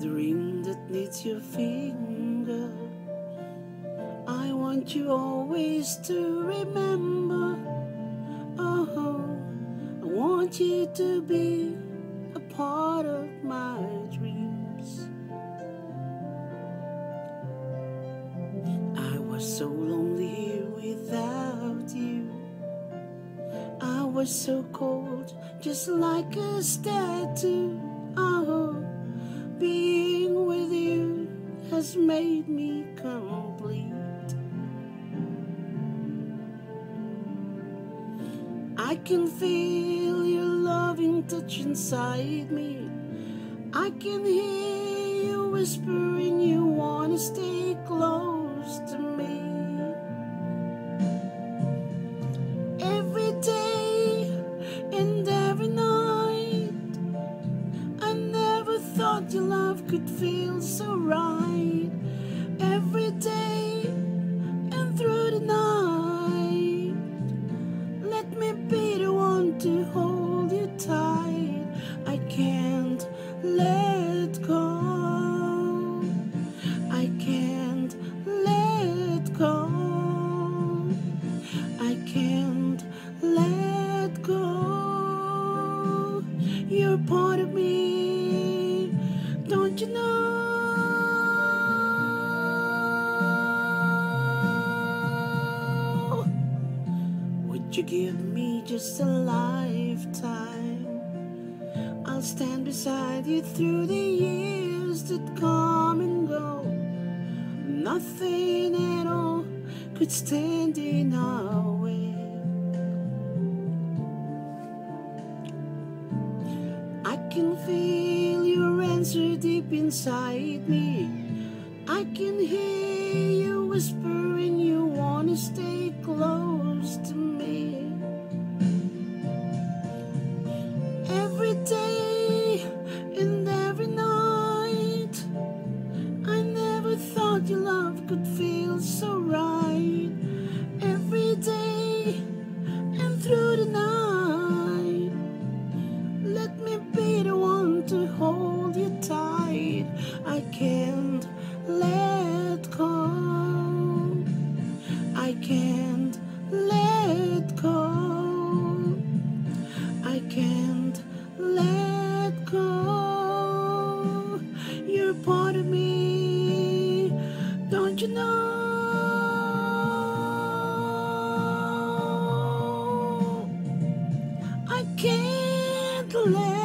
the ring that needs your finger. I want you always to remember. Oh, I want you to be a part of my dreams. I was so lonely without you. I was so cold, just like a statue. Oh, being with you has made me complete. I can feel your loving touch inside me. I can hear you whispering you wanna stay close to me. Every day and every night, I never thought your love could feel so right. Every day and through the night, let me be the one to hold you tight. I can't let go. I can't let go. I can't let go. You're part of me, don't you know? Would you give me just a lifetime? I'll stand beside you through the years that come and go. Nothing at all could stand in our way. I can feel your answer deep inside me. I can hear you whispering you wanna stay close to me. Every day and every night, I never thought your love could feel so right. Every day and through the night, let me be the one to hold you tight. I can't let go. I can't let go. I can't let go. You're part of me, don't you know? I can't let